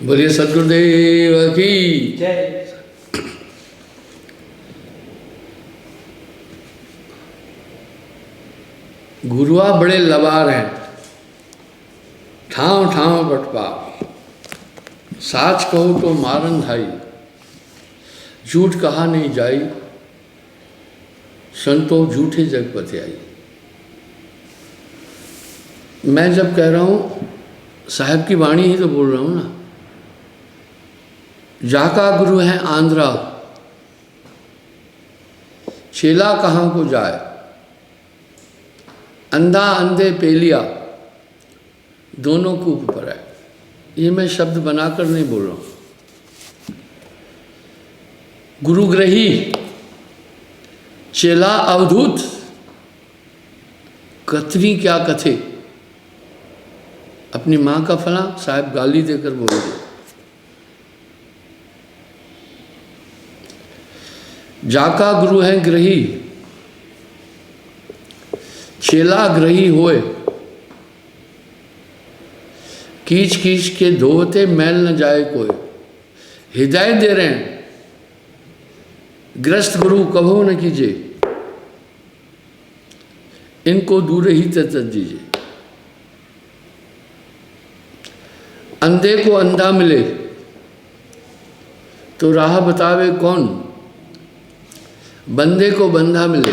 बोलिए सदगुरुदेव की जय। गुरुआ बड़े लबार हैं, ठाव ठाव पटपा, साच कहो तो मारन धाई, झूठ कहा नहीं जाई, संतो झूठे जग पते आई। मैं जब कह रहा हूँ साहब की वाणी ही तो बोल रहा हूँ ना। जाका गुरु है आंध्रा, चेला कहाँ को जाए, अंधा अंधे पेलिया, दोनों को ऊपर है। ये मैं शब्द बनाकर नहीं बोल रहा हूँ। गुरुग्रही, चेला अवधूत, कथनी क्या कथे। अपनी माँ का फला साहब गाली देकर बोल रहे। जाका गुरु है ग्रही, चेला ग्रही होए, कीच कीच के धोते मैल न जाए कोई। हिदायत दे रहे हैं, ग्रस्त गुरु कभो न कीजिए, इनको दूर ही तक दीजिए। अंधे को अंधा मिले तो राह बतावे कौन, बंदे को बंधा मिले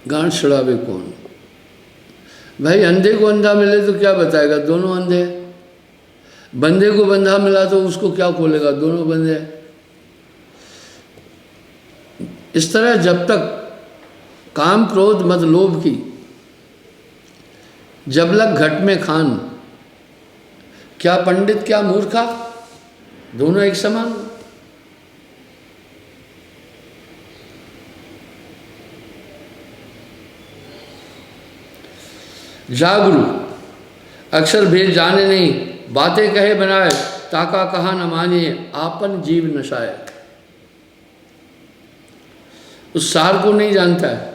गांठ छुड़ावे कौन। भाई अंधे को अंधा मिले तो क्या बताएगा, दोनों अंधे। बंदे को बंधा मिला तो उसको क्या खोलेगा, दोनों बंधे। इस तरह जब तक काम क्रोध मद लोभ की, जब लग घट में खान, क्या पंडित क्या मूर्खा, दोनों एक समान। जागुरु अक्षर भेद जाने नहीं, बातें कहे बनाए, ताका कहा न मानिए, आपन जीव नशाए। उस सार को नहीं जानता है,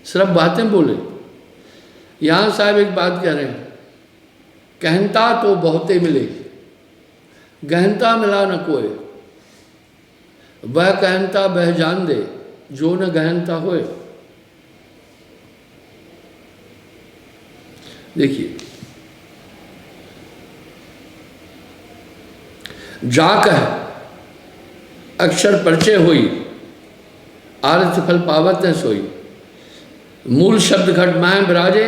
सिर्फ बातें बोले। यहां साहब एक बात कह रहे हैं, कहनता तो बहुते मिले, गहनता मिला न कोई। वह कहनता बह जान दे, जो न गहनता होए। देखिए, जाकह अक्षर परिचय हुई, आरथ फल पावत न सोई। मूल शब्द घट माए विराजे,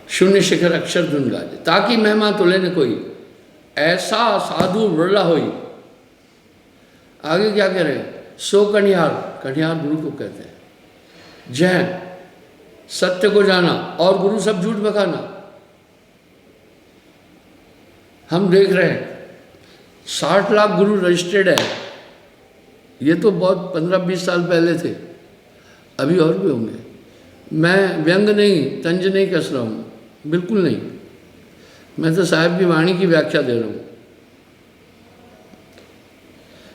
शून्य शिखर अक्षर धुन गाजे। ताकि महिमा तुले न कोई, ऐसा साधु बिरला होई। आगे क्या कह रहे हैं, सो कनिहार, कनिहार गुरु को कहते हैं। जय सत्य को जाना और गुरु सब झूठ बकाना। हम देख रहे हैं 60 लाख गुरु रजिस्टर्ड है। ये तो बहुत 15-20 साल पहले थे, अभी और भी होंगे। मैं व्यंग नहीं, तंज नहीं कस रहा हूँ, बिल्कुल नहीं। मैं तो साहब की वाणी की व्याख्या दे रहा हूँ।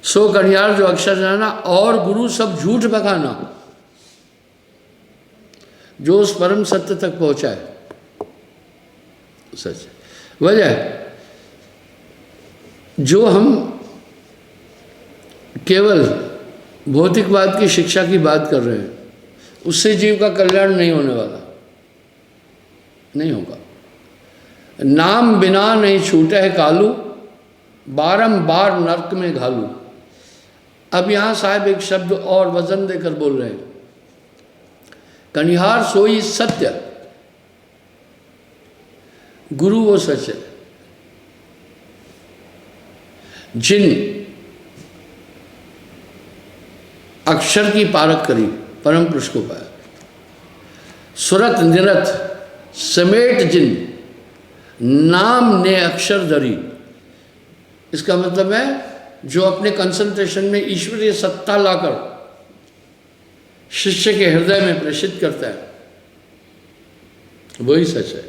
सो कनिहार जो अक्षर जाना और गुरु सब झूठ बकाना, जो उस परम सत्य तक पहुंचा है सच। वजह जो हम केवल भौतिकवाद की शिक्षा की बात कर रहे हैं, उससे जीव का कल्याण नहीं होने वाला, नहीं होगा। नाम बिना नहीं छूटे है कालू, बारंबार नरक में घालू। अब यहां साहब एक शब्द और वजन देकर बोल रहे हैं, कनिहार सोई सत्य, गुरु वो सच है। जिन अक्षर की पारख करी, परम पुरुष को पाया, सुरत निरत समेट जिन, नाम ने अक्षर धरी। इसका मतलब है जो अपने कंसंट्रेशन में ईश्वरीय सत्ता लाकर शिष्य के हृदय में प्रेषित करता है, वही सच है।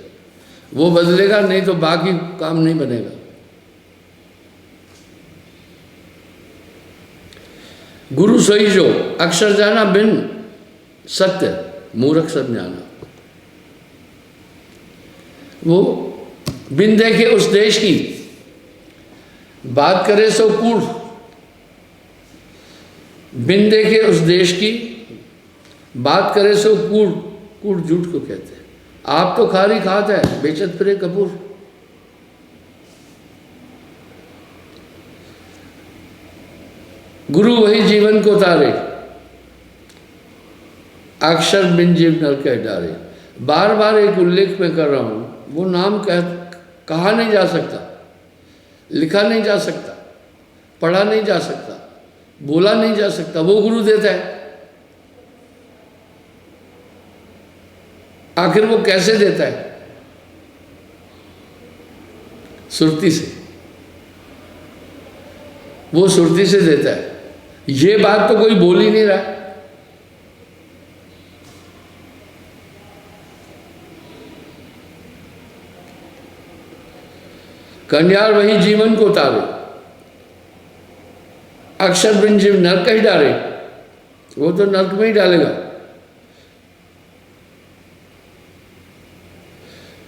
वो बदलेगा नहीं तो बाकी काम नहीं बनेगा। गुरु सोई जो अक्षर जाना बिन सत्य, मूर्ख सब जाना। वो बिन देखे उस देश की बात करे सो कूड़, बिन देखे उस देश की बात करे सो कूड़, कूड़ झूठ को कहते हैं। आप तो खारी खात है, बेचत फिरे कपूर। गुरु वही जीवन को तारे, अक्षर बिन जीव नर कह डारे। बार बार एक उल्लेख में कर रहा हूं, वो नाम कहा नहीं जा सकता, लिखा नहीं जा सकता, पढ़ा नहीं जा सकता, बोला नहीं जा सकता, वो गुरु देता है। आखिर वो कैसे देता है? सुरती से, वो सुरती से देता है। ये बात तो कोई बोल ही नहीं रहा। कन्यार वही जीवन को तारे, अक्षर बिन जीव नरक ही डाले, वो तो नरक में ही डालेगा।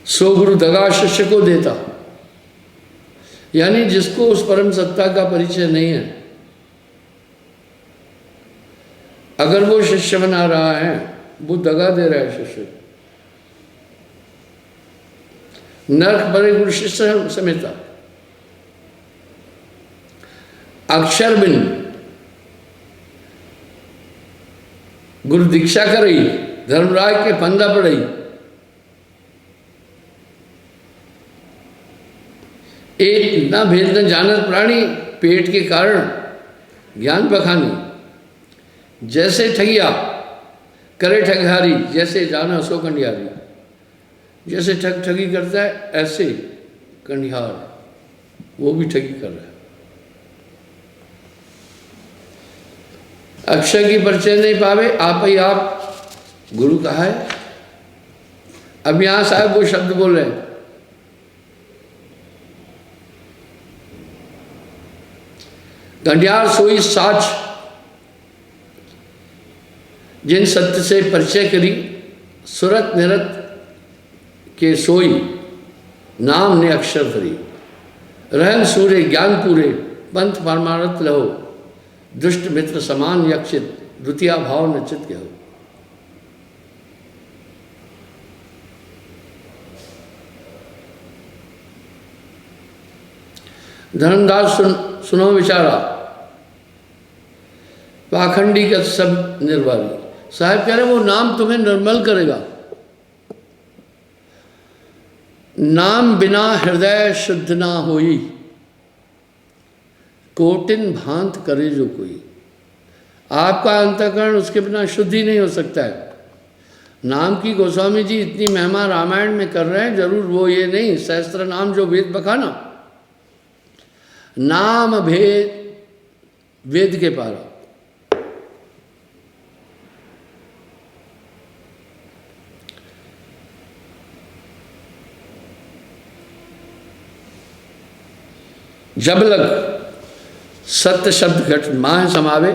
सो गुरु दगा शिष्य को देता, यानी जिसको उस परम सत्ता का परिचय नहीं है, अगर वो शिष्य बना रहा है, वो दगा दे रहा है शिष्य। नरक बड़े गुरु शिष्य समेता, अक्षर बिन गुरु दीक्षा करई, धर्मराज के फंदा पड़ई। एक न भेद न जानत प्राणी, पेट के कारण ज्ञान बखानी। जैसे ठगिया करे ठगहारी, जैसे जाना सो कंडियारी। जैसे ठग ठगी करता है, ऐसे कंडिहार वो भी ठगी कर रहा है। अक्षर की परिचय नहीं पावे, आप ही आप गुरु कहा है। अब यहां साहब वो शब्द बोल रहे हैं, कंडियार सोई साच, जिन सत्य से परिचय करी, सुरत निरत के सोई, नाम ने अक्षर करी। रहन सूरे ज्ञान पूरे, पंथ परमारथ लहो, दुष्ट मित्र समान यक्षित, द्वितीय भाव नचित कहो। धर्मदास सुनो विचारा, पाखंडी का सब निर्वाली। साहब कह रहे वो नाम तुम्हें निर्मल करेगा। नाम बिना हृदय शुद्ध ना होई, कोटिन भांत करे जो कोई। आपका अंतःकरण उसके बिना शुद्ध ही नहीं हो सकता है। नाम की गोस्वामी जी इतनी महिमा रामायण में कर रहे हैं, जरूर वो ये नहीं सहस्त्र नाम जो वेद बखाना, नाम भेद वेद के पारा। जब लग सत्य शब्द घट माह समावे,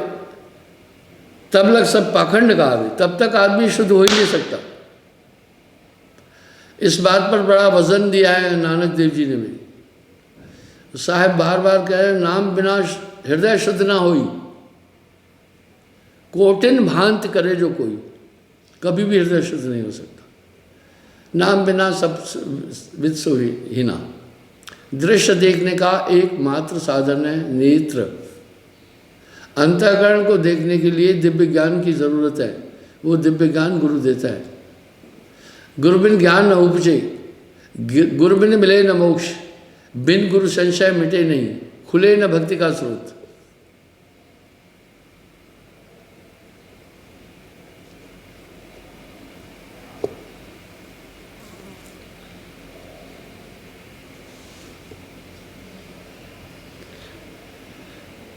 तब लग सब पाखंड का आवे। तब तक आदमी शुद्ध हो ही नहीं सकता। इस बात पर बड़ा वजन दिया है नानक देव जी ने भी। साहब बार बार कह रहे नाम बिना हृदय शुद्ध ना होई, कोटिन भांत करे जो कोई। कभी भी हृदय शुद्ध नहीं हो सकता। नाम बिना सब वित्सो ही ना। दृश्य देखने का एकमात्र साधन है नेत्र। अंतःकरण को देखने के लिए दिव्य ज्ञान की जरूरत है। वो दिव्य ज्ञान गुरु देता है। गुरु बिन ज्ञान न उपजे, गुरु बिन मिले न मोक्ष, बिन गुरु संशय मिटे नहीं, खुले न भक्ति का स्रोत।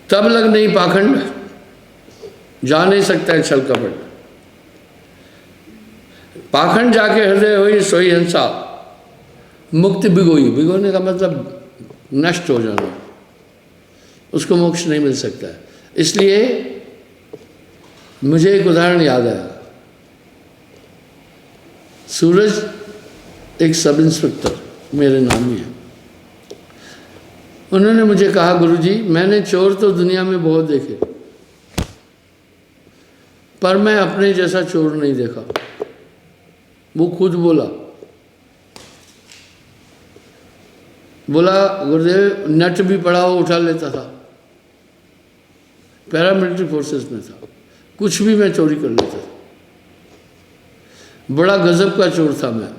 तब लग नहीं पाखंड, जा नहीं सकता है छल कपट। पाखंड जाके हृदय हुई सोई हिंसा, मुक्ति भिगोई। भिगोने का मतलब नष्ट हो जाना, उसको मोक्ष नहीं मिल सकता है। इसलिए मुझे एक उदाहरण याद आया। सूरज एक सब इंस्पेक्टर, मेरे नामी हैं। उन्होंने मुझे कहा, गुरुजी मैंने चोर तो दुनिया में बहुत देखे, पर मैं अपने जैसा चोर नहीं देखा। वो खुद बोला गुरुदेव नट भी पड़ा हो उठा लेता था, पैरामिलिट्री फोर्सेस में था, कुछ भी मैं चोरी कर लेता था, बड़ा गजब का चोर था मैं।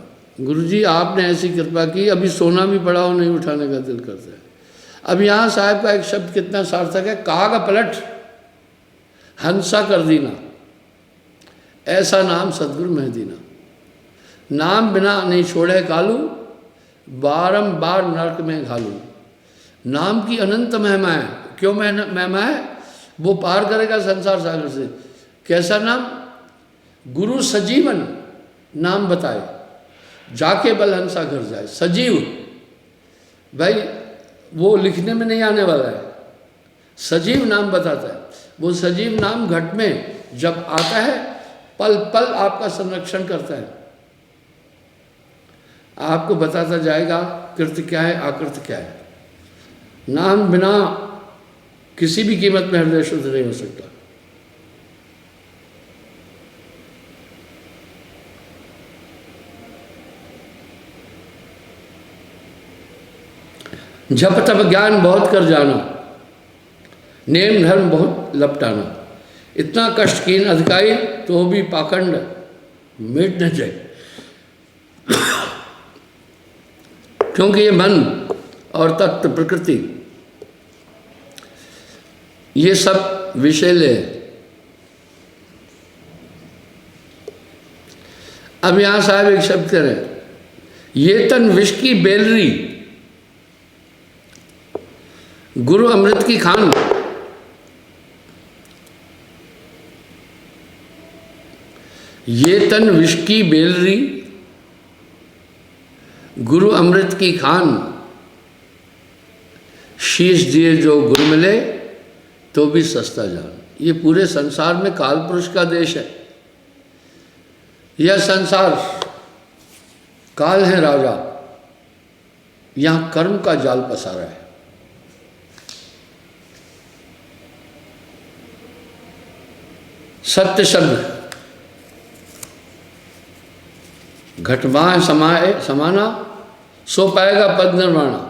गुरुजी आपने ऐसी कृपा की, अभी सोना भी पड़ा हो नहीं उठाने का दिल करता है। अब यहाँ साहब का एक शब्द कितना सार्थक है, कहा का पलट हंसा कर दीना, ऐसा नाम सदगुरु में दीना। नाम बिना नहीं छोड़े कालू, बारंबार नरक में घालू। नाम की अनंत महिमा है। क्यों महिमा है? वो पार करेगा संसार सागर से। कैसा नाम? गुरु सजीवन नाम बताए, जाके बलहंसा घर जाए। सजीव भाई वो लिखने में नहीं आने वाला है, सजीव नाम बताता है। वो सजीव नाम घट में जब आता है, पल पल आपका संरक्षण करता है, आपको बताता जाएगा कृत्य क्या है, आकृत्य क्या है। नाम बिना किसी भी कीमत में हृदय शुद्ध नहीं हो सकता। जप तप ज्ञान बहुत कर जाना, नेम धर्म बहुत लपटाना। इतना कष्ट कीन अधिकारी तो भी पाखंड मिट न जाए। क्योंकि ये मन और तत्व प्रकृति ये सब विषैले हैं। अब यहां साहब एक शब्द करें, ये तन विष की बेलरी, गुरु अमृत की खान। ये तन विष की बेलरी, गुरु अमृत की खान। शीश दिए जो गुरु मिले तो भी सस्ता जान। ये पूरे संसार में काल पुरुष का देश है। यह संसार काल है राजा, यहां कर्म का जाल पसारा है। सत्य शब्द घटवाएं समाए समाना, सो पाएगा पद निर्वाणा।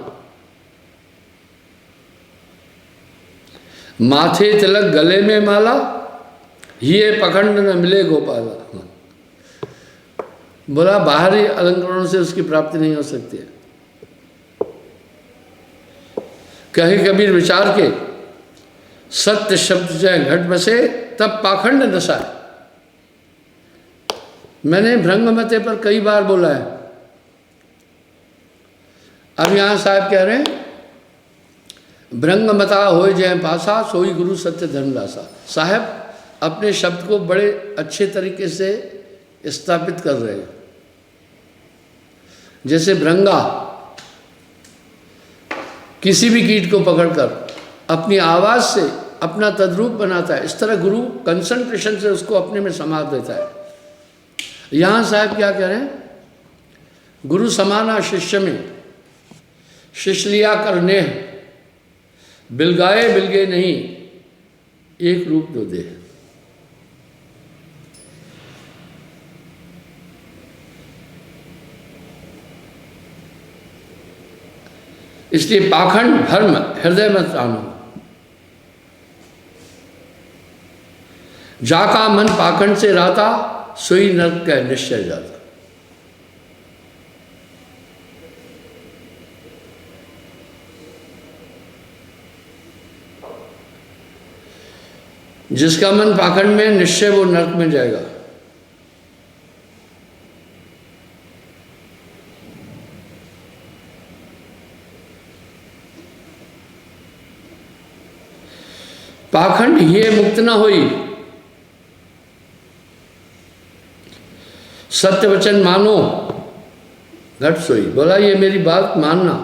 माथे तिलक गले में माला, ये पखंड न मिले गोपाला। बोला बाहरी अलंकरणों से उसकी प्राप्ति नहीं हो सकती है। कहे कबीर विचार के, सत्य शब्द चाहे घट बसे तब पाखंड नशा है। मैंने भ्रंगमते पर कई बार बोला है। अब यहां साहब कह रहे हैं, भ्रंगमता होए जय पासा, सोई गुरु सत्य धर्म दासा। साहब अपने शब्द को बड़े अच्छे तरीके से स्थापित कर रहे हैं। जैसे भ्रंगा किसी भी कीट को पकड़कर अपनी आवाज से अपना तद्रूप बनाता है, इस तरह गुरु कंसंट्रेशन से उसको अपने में समा देता है। यहां साहब क्या कह रहे हैं, गुरु समाना शिष्य में, शिष्य लिया कर नेह, बिलगाए बिलगे नहीं, एक रूप दो देह। इसलिए पाखंड धर्म हृदय में तानो, जाका मन पाखंड से राता, सोई नरक का निश्चय जाता। जिसका मन पाखंड में, निश्चय वो नरक में जाएगा। पाखंड ये मुक्त ना हुई, सत्य वचन मानो घट सोई। बोला ये मेरी बात मानना,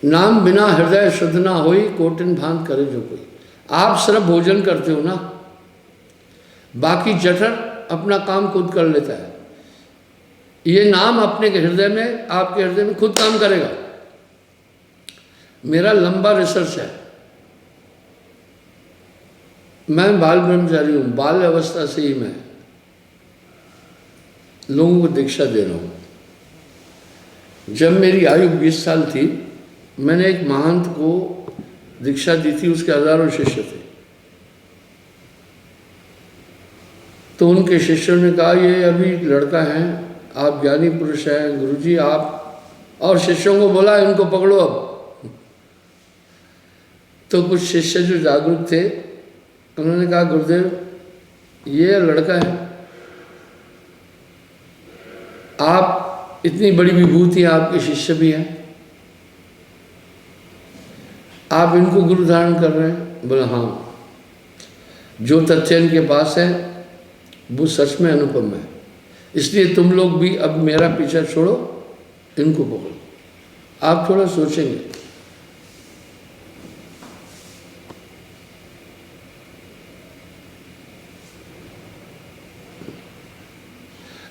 नाम बिना हृदय शुद्ध ना होई, कोटिन भान करे जो कोई। आप सिर्फ भोजन करते हो ना, बाकी जठर अपना काम खुद कर लेता है। ये नाम अपने के हृदय में, आपके हृदय में खुद काम करेगा। मेरा लंबा रिसर्च है। मैं बाल ब्रह्मचारी हूँ, बाल अवस्था से ही मैं लोगों को दीक्षा दे रहा हूँ। जब मेरी आयु 20 साल थी, मैंने एक महंत को दीक्षा दी थी, उसके हजारों शिष्य थे। तो उनके शिष्यों ने कहा, ये अभी एक लड़का है, आप ज्ञानी पुरुष हैं गुरुजी आप, और शिष्यों को बोला इनको पकड़ो अब। तो कुछ शिष्य जो जागरूक थे, उन्होंने कहा गुरुदेव ये लड़का है, आप इतनी बड़ी विभूति, आपके शिष्य भी हैं, आप इनको गुरु धारण कर रहे हैं? बोला हाँ, जो तथ्य इनके पास है वो सच में अनुपम है, इसलिए तुम लोग भी अब मेरा पीछा छोड़ो, इनको पकड़ो। आप थोड़ा सोचेंगे।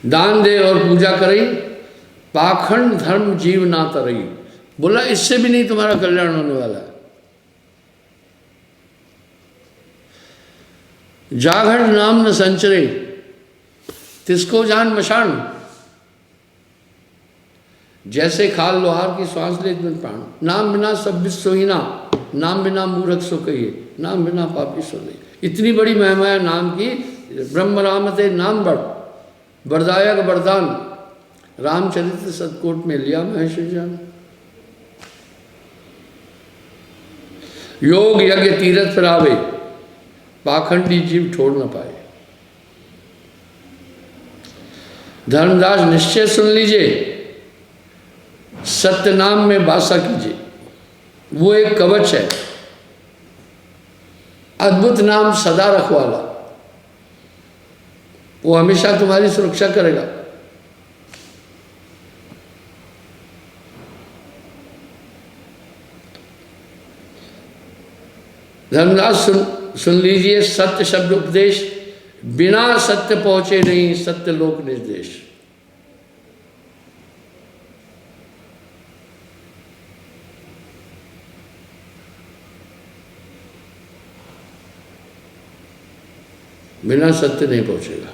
दान दे और पूजा करई, पाखंड धर्म जीव ना तरई। बोला इससे भी नहीं तुम्हारा कल्याण होने वाला है। जागड़ नाम न संचरे, तिसको जान मशान। जैसे खाल लोहार की श्वास ले तुम प्राण, नाम बिना सब विश्व सोहीना, नाम बिना मूर्ख सो कहिए, नाम बिना पापी सो नहीं। इतनी बड़ी महिमा है नाम की। ब्रह्म रामते नाम बढ़, वरदायक वरदान, रामचरित्र सतकोट में लिया महेश जान। योग यज्ञ तीरथ फिरावे, पाखंडी जीव छोड़ न पाए। धर्मदास निश्चय सुन लीजिए, सत्य नाम में वासा कीजिए, वो एक कवच है, अद्भुत नाम सदा रखवाला, वो हमेशा तुम्हारी सुरक्षा करेगा। धर्मदास सुन लीजिए, सत्य शब्द उपदेश, बिना सत्य पहुंचे नहीं सत्य लोक निर्देश। बिना सत्य नहीं पहुंचेगा।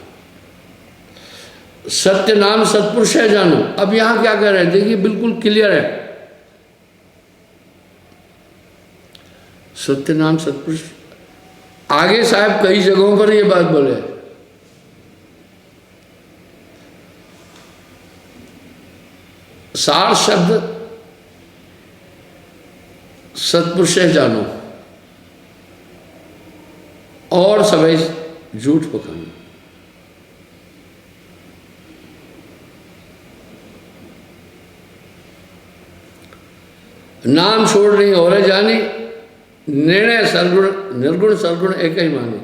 सत्य नाम सत्पुरुष है जानो। अब यहां क्या कह रहे हैं देखिए, बिल्कुल क्लियर है। सत्य नाम सत्पुरुष, आगे साहब कई जगहों पर ये बात बोले। सार शब्द सत्पुरुष है जानो, और सभी झूठ पकड़ो। नाम छोड़ नहीं और जाने, निर्णय सरगुण निर्गुण सरगुण एक ही माने।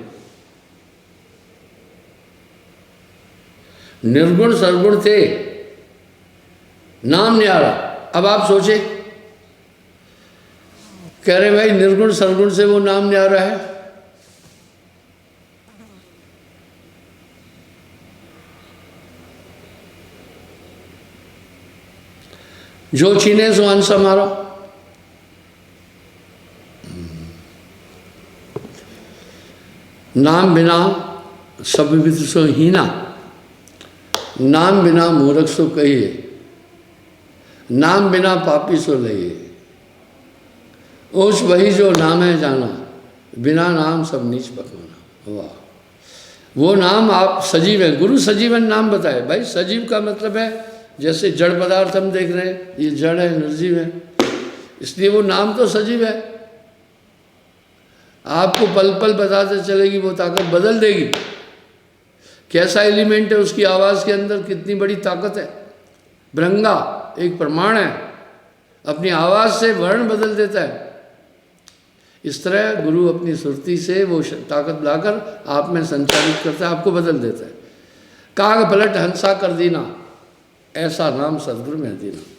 निर्गुण सरगुण थे, नाम नहीं आ रहा। अब आप सोचे, कह रहे भाई निर्गुण सरगुण से वो नाम नहीं आ रहा है। जो छीने सो अंश हमारा। नाम बिना सब विद सो हीना, नाम बिना मूर्ख सो कहिए, नाम बिना पापी सो लइए। उस वही जो नाम है जाना, बिना नाम सब नीच पकवाना। वाह, वो नाम आप सजीव है। गुरु सजीवन नाम बताए। भाई सजीव का मतलब है जैसे जड़ पदार्थ हम देख रहे हैं, ये जड़ है, निर्जीव है, इसलिए वो नाम तो सजीव है। आपको पल पल बताते चलेगी, वो ताकत बदल देगी। कैसा एलिमेंट है उसकी आवाज़ के अंदर, कितनी बड़ी ताकत है। भृंगा एक प्रमाण है, अपनी आवाज़ से वर्ण बदल देता है। इस तरह गुरु अपनी सुरती से वो ताकत लाकर आप में संचालित करता है, आपको बदल देता है। काग पलट हंसा कर देना, ऐसा नाम सदगुरु में देना।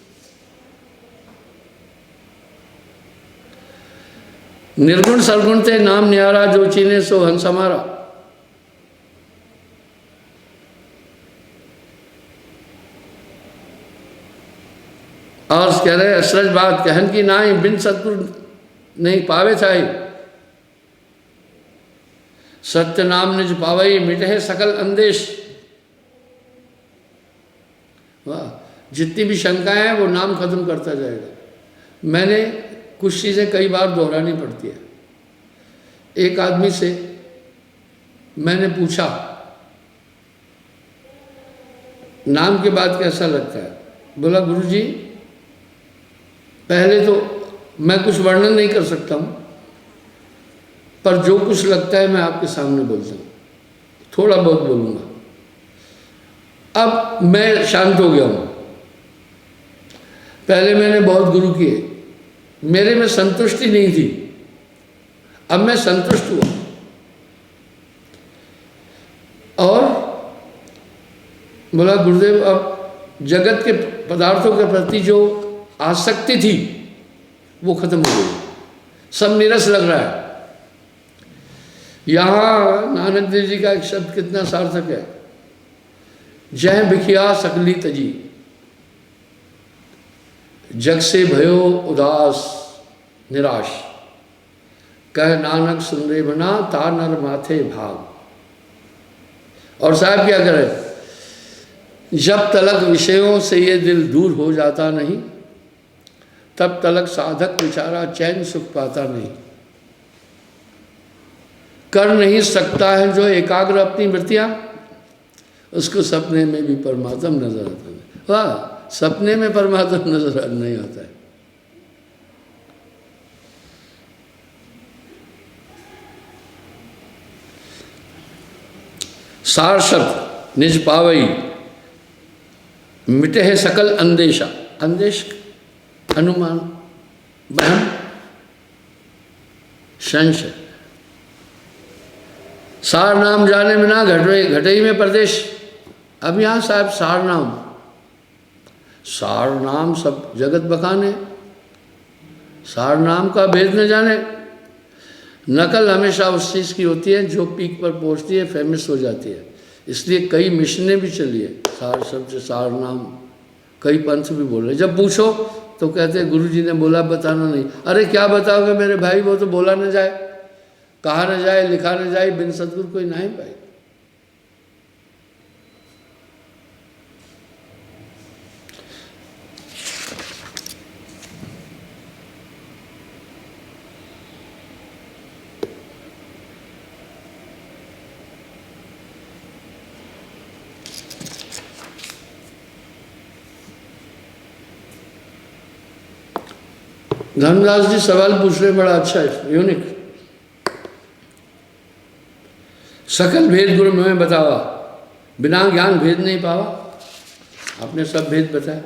निर्गुण सरगुण थे नाम न्यारा, जो चीने सो हंस हमारा। और कह रहे अचरज बात कहन की नाई बिन सतगुरु नहीं पावे थाई, सत्य नाम निज पावई मिटे सकल अंदेश। वाह, जितनी भी शंकाएं हैं वो नाम खत्म करता जाएगा। मैंने कुछ चीज़ें कई बार दोहरानी पड़ती है। एक आदमी से मैंने पूछा नाम के बाद कैसा लगता है? बोला गुरुजी पहले तो मैं कुछ वर्णन नहीं कर सकता हूँ, पर जो कुछ लगता है मैं आपके सामने बोलता हूँ, थोड़ा बहुत बोलूँगा। अब मैं शांत हो गया हूँ। पहले मैंने बहुत गुरु किए, मेरे में संतुष्टि नहीं थी, अब मैं संतुष्ट हुआ। और बोला गुरुदेव अब जगत के पदार्थों के प्रति जो आसक्ति थी वो खत्म हो गई, सब नीरस लग रहा है। यहाँ नानक देव जी का एक शब्द कितना सार्थक है, जह बिखिया सकली तजी, जग से भयो उदास निराश, कह नानक सुन रे बना ता नर माथे भाग। और साहब क्या करे, जब तलक विषयों से ये दिल दूर हो जाता नहीं, तब तलक साधक बेचारा चैन सुख पाता नहीं। कर नहीं सकता है जो एकाग्र अपनी वृत्तियां, उसको सपने में भी परमात्मा नजर आता है। वाह, सपने में परमात्मा नजर नहीं आता है। सार शब्द निज पावई मिटे है सकल अंदेशा। अंदेश अनुमान, भ्रम, संशय। सार नाम जाने बिना घटई में प्रदेश। अब यहाँ साहब सार नाम सब जगत बखाने, सार नाम का भेद न जाने। नकल हमेशा उस चीज़ की होती है जो पीक पर पहुँचती है, फेमस हो जाती है। इसलिए कई मिशनें भी चली है, सार शब्द सार नाम, कई पंथ भी बोल रहे। जब पूछो तो कहते हैं गुरु जी ने बोला, बताना नहीं। अरे क्या बताओगे मेरे भाई, वो तो बोला न जाए, कहा न जाए, लिखा न जाए, बिन सतगुरु कोई ना ही पाए। धर्मदास जी सवाल पूछ रहे, बड़ा अच्छा है, यूनिक। सकल भेद गुरु में बतावा, बिना ज्ञान भेद नहीं पावा। आपने सब भेद बताया।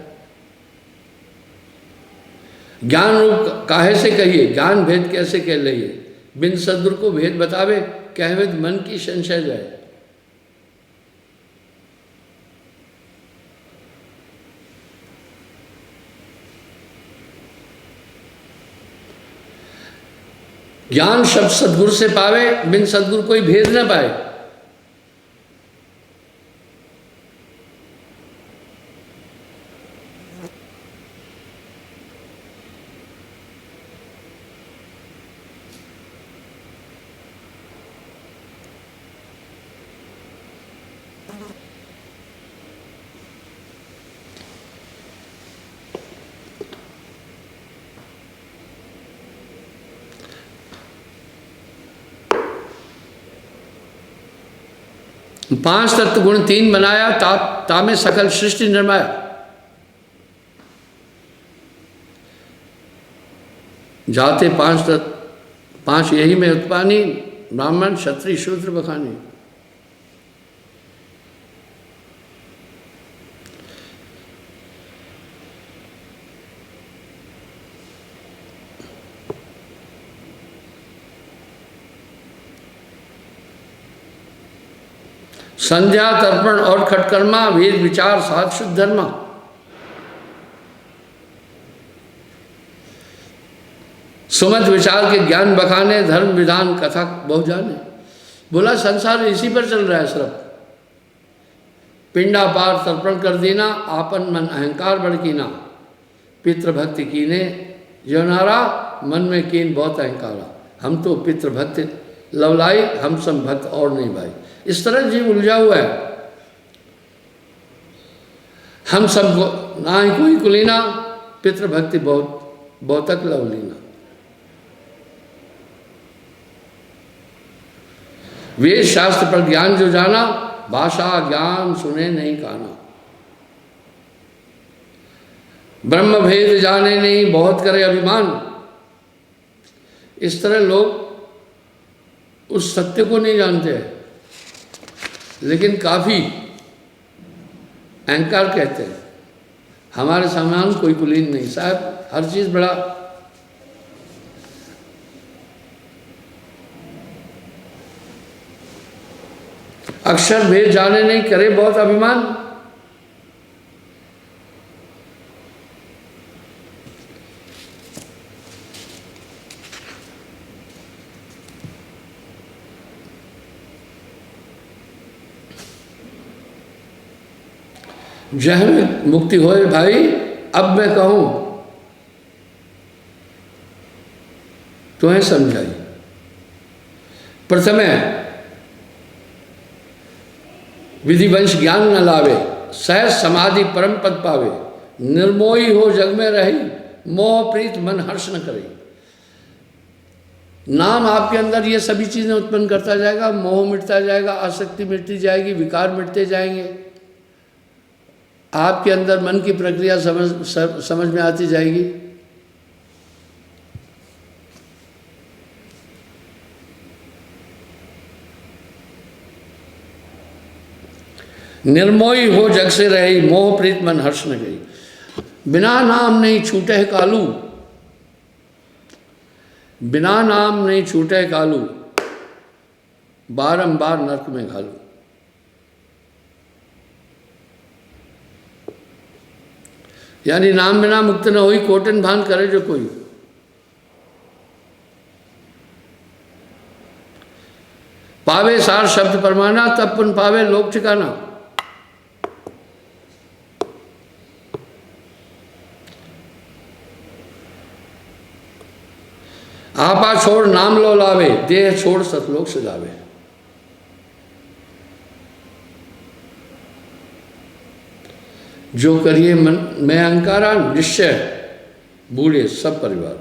ज्ञान रूप काहे से कहिए, ज्ञान भेद कैसे कह लइए। बिन सदगुरु को भेद बतावे, कहवेद मन की संशय जाए। ज्ञान शब्द सदगुरु से पावे, बिन सदगुरु कोई भेद न पाए। पांच तत्व गुण तीन बनाया, तामे सकल सृष्टि निर्माया। जाते पांच तत्व, पांच यही में उत्पानी, ब्राह्मण क्षत्रिय शूद्र बखानी। संध्या तर्पण और खटकर्मा, वेद विचार सात शुद्ध धर्मा। सुमत विचार के ज्ञान बखाने, धर्म विधान कथा बहु जाने। बोला संसार इसी पर चल रहा है सिर्फ। पिंडा पार तर्पण कर देना, आपन मन अहंकार भड़कीना, पितृभक्ति कीने जो नारा, मन में कीन बहुत अहंकारा। हम तो पितृभक्ति लवलाई, हम सब भक्त और नहीं भाई। इस तरह जीव उलझा हुआ है। हम सबको ना ही कोई कुलीना, पितृभक्ति बहुतक लवलीना। वेद शास्त्र पर ज्ञान जो जाना, भाषा ज्ञान सुने नहीं काना। ब्रह्म भेद जाने नहीं, बहुत करे अभिमान। इस तरह लोग उस सत्य को नहीं जानते हैं, लेकिन काफी अहंकार कहते हैं। हमारे सामान कोई कुलीन नहीं साहब, हर चीज बड़ा। अक्षर भेद जाने नहीं, करे बहुत अभिमान। जह में मुक्ति होए भाई, अब मैं कहूं तुम्हें समझाई। प्रथम विधिवंश ज्ञान न लावे, सहज समाधि परम पद पावे। निर्मोही हो जग में रही, मोह प्रीत मन हर्ष न करे। नाम आपके अंदर ये सभी चीजें उत्पन्न करता जाएगा, मोह मिटता जाएगा, आसक्ति मिटती जाएगी, विकार मिटते जाएंगे। आपके अंदर मन की प्रक्रिया समझ में आती जाएगी। निर्मोही हो जग से रही, मोह प्रीत मन हर्ष न गई। बिना नाम नहीं छूटे कालू, बिना नाम नहीं छूटे कालू। बारंबार नरक में घालू। यानी नाम बिना मुक्त न हुई, कोटन भान करे जो कोई। पावे सार शब्द परमाना, तब पुन पावे लोक ठिकाना। आपा छोड़ नाम लो लावे, देह छोड़ सतलोक सजावे। जो करिए मन में अहंकारा, निश्चय बूढ़े सब परिवार।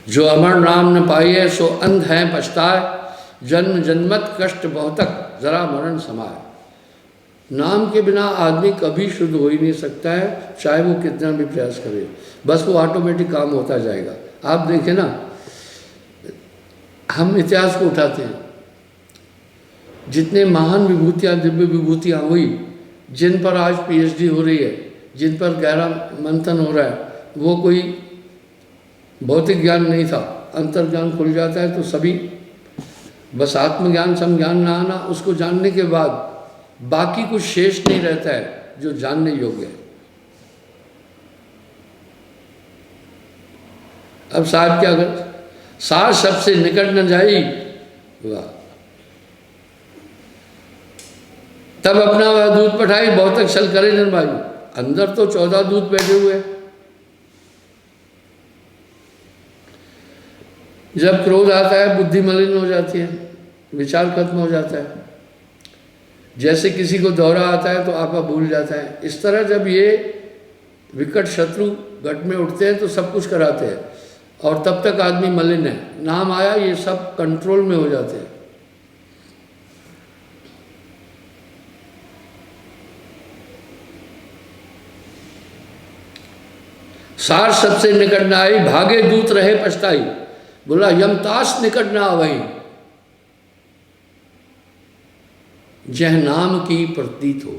जो अमर नाम न पाइए, सो अंध है पछताए। जन्म जन्मत कष्ट बहुतक, जरा मरण समाए। नाम के बिना आदमी कभी शुद्ध हो ही नहीं सकता है, चाहे वो कितना भी प्रयास करे। बस वो ऑटोमेटिक काम होता जाएगा। आप देखें ना, हम इतिहास को उठाते हैं, जितने महान विभूतियाँ, दिव्य विभूतियाँ हुई, जिन पर आज पीएचडी हो रही है, जिन पर गहरा मंथन हो रहा है, वो कोई भौतिक ज्ञान नहीं था। अंतर्ज्ञान खुल जाता है तो सभी, बस आत्मज्ञान समज्ञान ना आना, उसको जानने के बाद बाकी कुछ शेष नहीं रहता है जो जानने योग्य है। अब साहब क्या कर, सार सबसे निकट न जाई, वाह। तब अपना वह दूध पठाई, बहुत अक्षल करे निर्भाई। अंदर तो 14 दूध बैठे हुए। जब क्रोध आता है, बुद्धि मलिन हो जाती है, विचार खत्म हो जाता है। जैसे किसी को दौरा आता है तो आपा भूल जाता है। इस तरह जब ये विकट शत्रु गट में उठते हैं तो सब कुछ कराते हैं, और तब तक आदमी मलिन है। नाम आया, ये सब कंट्रोल में हो जाते हैं। सार सबसे निकट न आई, भागे दूत रहे पछताई। बोला यमतास निकट ना आवई, जह नाम की प्रतीत हो।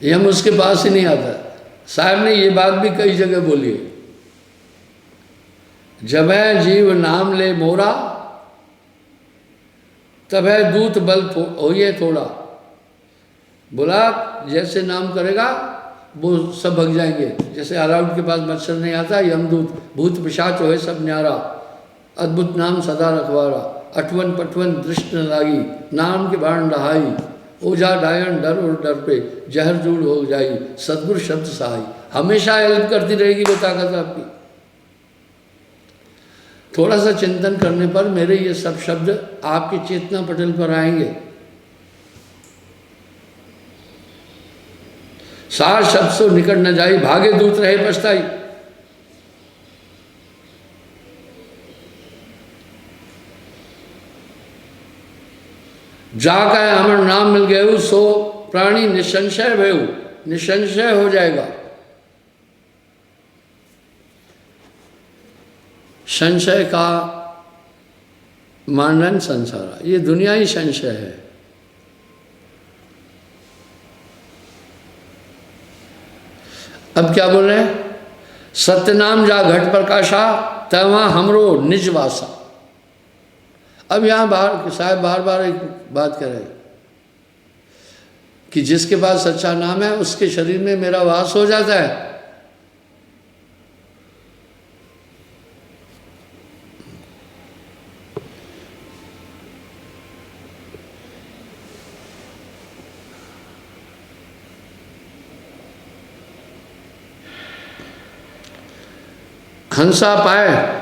यम उसके पास ही नहीं आता। साहब ने ये बात भी कई जगह बोली है, जब है जीव नाम ले मोरा, तब है दूत बल होइए थोड़ा। बोला जैसे नाम करेगा वो सब भग जाएंगे। जैसे अराउंड के पास मच्छर नहीं आता, यमदूत भूत पिशाच होए सब न्यारा, अद्भुत नाम सदा रखवारा। अठवन पठवन दृष्ट न लागी, नाम के बाण रहाई, ओझा डायन डर और डर पे, जहर जूड़ हो जाई, सदगुरु शब्द सहाय। हमेशा हेल्प करती रहेगी वो ताकत आपकी। थोड़ा सा चिंतन करने पर मेरे ये सब शब्द आपके चेतना पटल पर आएंगे। सार शब्द से निकट न जाई, भागे दूत रहे पछताई। जाका अमर नाम मिल गए सो प्राणी निसंशय भयु, निसंशय हो जाएगा। संशय का मानन संसार, ये दुनिया ही संशय है। अब क्या बोल रहे हैं? सत्यनाम जा घट प्रकाशा, तवा हमरो निज वासा। अब यहाँ साहब बार बार एक बात कह रहे हैं कि जिसके पास सच्चा नाम है उसके शरीर में मेरा वास हो जाता है। हंसा पाए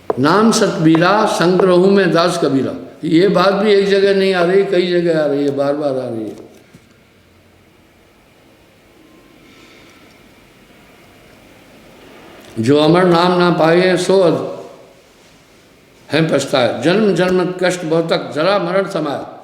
नाम सतबीरा, संग्रहू में दास कबीरा। ये बात भी एक जगह नहीं आ रही, कई जगह आ रही है, बार बार आ रही है। जो अमर नाम ना पाए सो है पछताए, जन्म जन्म कष्ट बहुतक, जरा मरण समाये।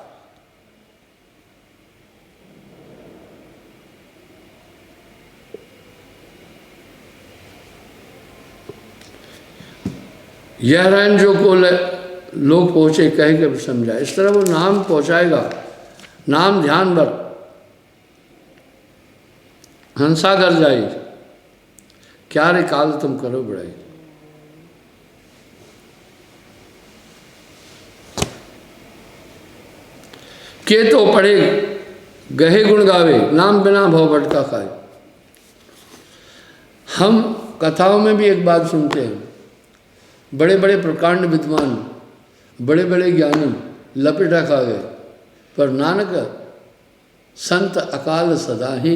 यह रन जो को लोग पहुँचे कह के समझा, इस तरह वो नाम पहुँचाएगा। नाम ध्यान भर हंसा कर जाए, क्या रे काल तुम करो बड़ाई। के तो पढ़े गहे गुण गावे, नाम बिना भव भटका खाए। हम कथाओं में भी एक बात सुनते हैं, बड़े बड़े प्रकांड विद्वान, बड़े बड़े ज्ञानी लपेटा खा गए, पर नानक संत अकाल सदा ही।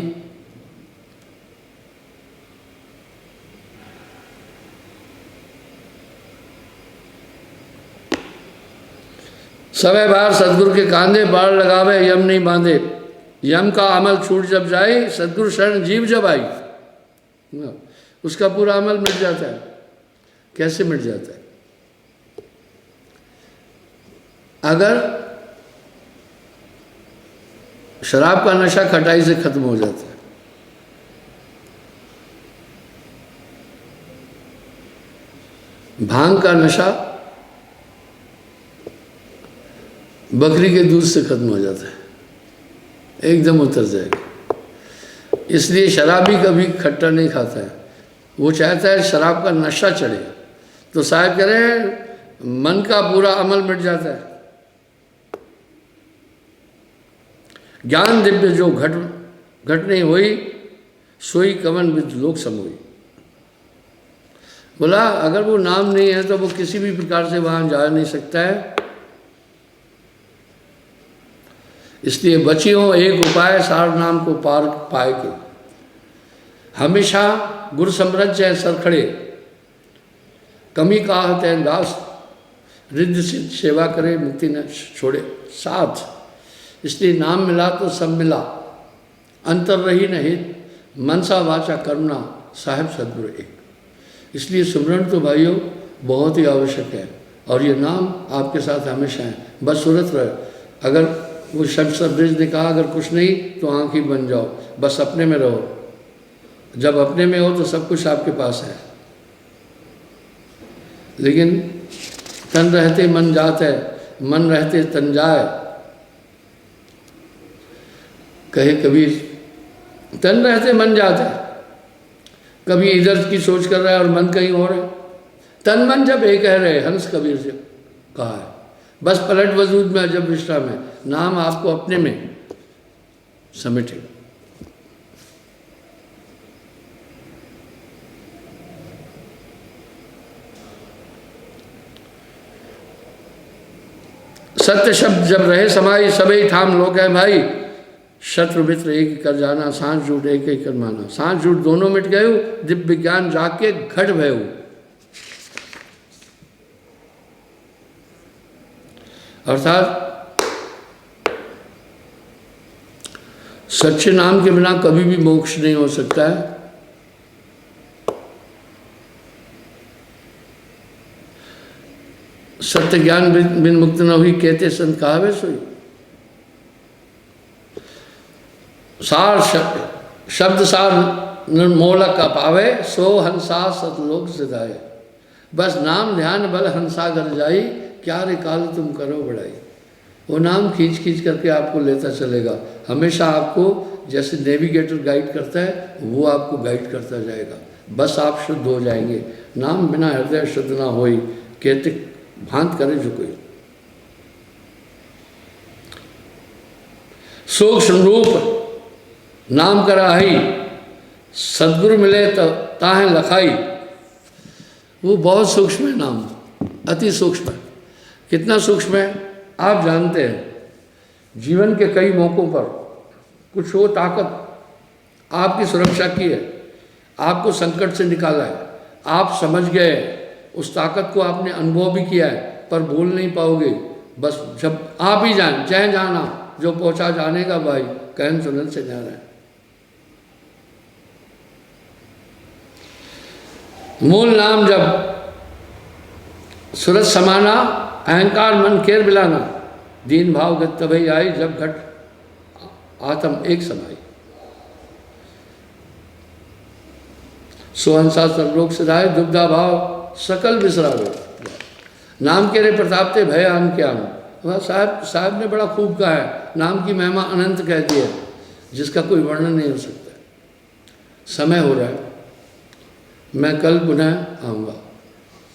समय बार सदगुरु के कांधे बाढ़ लगावे, यम नहीं बांधे। यम का अमल छूट जब जाए, सदगुरु शरण जीव जब आई, उसका पूरा अमल मिट जाता है। कैसे मिट जाता है? अगर शराब का नशा खटाई से खत्म हो जाता है, भांग का नशा बकरी के दूध से खत्म हो जाता है, एकदम उतर जाएगा। इसलिए शराबी कभी खट्टा नहीं खाता है, वो चाहता है शराब का नशा चढ़े। तो साहब कह रहे हैं मन का पूरा अमल मिट जाता है। ज्ञान दिव्य जो घट नहीं हुई, सोई कवन विद लोक समोई। बोला अगर वो नाम नहीं है तो वो किसी भी प्रकार से वहां जा नहीं सकता है। इसलिए बची हो एक उपाय, सार नाम को पार पाए के। हमेशा गुरु समरज है सरखड़े, कमी का है दास, रिद्ध सिद्ध सेवा करे, मुक्ति न छोड़े साथ। इसलिए नाम मिला तो सब मिला, अंतर रही न हित, मनसा वाचा करुणा, साहिब सदगुरु एक। इसलिए सुमरण तो भाइयों बहुत ही आवश्यक है, और ये नाम आपके साथ हमेशा है। बस सूरत रहे, अगर वो शब्द ब्रिज ने कहा अगर कुछ नहीं तो आँख ही बन जाओ, बस अपने में रहो। जब अपने में हो तो सब कुछ आपके पास है। लेकिन तन रहते मन जात है, मन रहते तन जाए, कहे कबीर। तन रहते मन जात है, कभी इधर की सोच कर रहा है और मन कहीं और है। तन मन जब एक कह रहे, हंस कबीर से कहा है, बस पलट वजूद में जब विश्राम है, नाम आपको अपने में समेटेगा। सत्य शब्द जब रहे समाई, सबई ठाम लोग है भाई। शत्रु मित्र एक ही कर जाना, सांझ झूठ एक ही कर माना। सांझ झूठ दोनों मिट गए, दिव्य विज्ञान जाके घट भयु। अर्थात सच्चे नाम के बिना कभी भी मोक्ष नहीं हो सकता है। सत्य ज्ञान बिन मुक्त न हुई, कहते संत कहावे सोई। सार शब्द सार निर्मोलक का पावे, सो हंसा सतलोक सिधाए। बस नाम ध्यान बल हंसा कर जाई, क्या रे काल तुम करो बढ़ाई। वो नाम खींच खींच करके आपको लेता चलेगा, हमेशा आपको जैसे नेविगेटर गाइड करता है वो आपको गाइड करता जाएगा। बस आप शुद्ध हो जाएंगे। नाम बिना हृदय शुद्ध ना होई, कहते भांत करे जो कोई। सूक्ष्म रूप नाम कराही, सदगुरु मिले ताहे लखाई। वो बहुत सूक्ष्म है नाम, अति सूक्ष्म है। कितना सूक्ष्म है आप जानते हैं। जीवन के कई मौकों पर कुछ वो ताकत आपकी सुरक्षा की है, आपको संकट से निकाला है, आप समझ गए, उस ताकत को आपने अनुभव भी किया है, पर बोल नहीं पाओगे। बस जब आप ही जान, चाहे जाना जो पहुंचा जाने का भाई, कहन सुनन से जा रहा है। मूल नाम जब सूरज समाना, अहंकार मन केर बिलाना। दीन भाव गत तभी आई, जब घट आत्म एक समाई। सोहंसा सर्वलोक सिधाए, दुबदा भाव सकल बिसरावे। नाम के रे प्रताप ते भय आन के आन। वह साहब ने बड़ा खूब कहा है, नाम की महिमा अनंत कहती है, जिसका कोई वर्णन नहीं हो सकता। समय हो रहा है, मैं कल पुनः आऊँगा।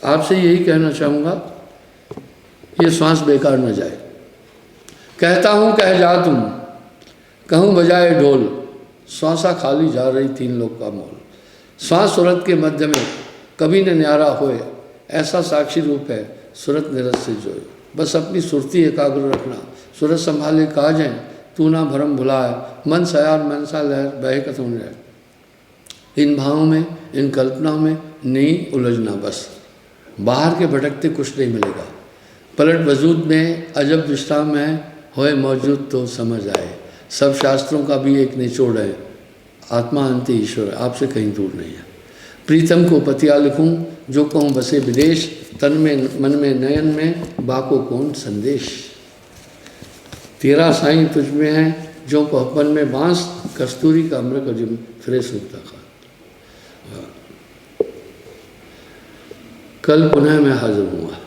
आपसे यही कहना चाहूँगा, ये श्वास बेकार न जाए। कहता हूँ कह जा तुम, कहूँ बजाए ढोल। श्वासा खाली जा रही तीन लोग का मोल। श्वास सूरत के मध्य में कभी न न्यारा होए, ऐसा साक्षी रूप है सूरत निरत से जोए। बस अपनी सुरती एकाग्र रखना, सूरत संभाले काज है, तू ना भरम भुलाए। मन सयार मनसा लहर बहे कथों रहे। इन भावों में, इन कल्पनाओं में नहीं उलझना। बस बाहर के भटकते कुछ नहीं मिलेगा। पलट वजूद में अजब विश्राम है, होए मौजूद तो समझ आए। सब शास्त्रों का भी एक निचोड़ है, आत्मा अंत ईश्वर है, आपसे कहीं दूर नहीं है। प्रीतम को पतिया लिखूं, जो कहूँ बसे विदेश। तन में मन में नयन में, बाको कौन संदेश। तेरा साईं तुझ में है, जो कहपन में बांस। कस्तूरी का अमृत अजिम फिरे सूखता खा। कल पुनः मैं हाजिर हूँगा।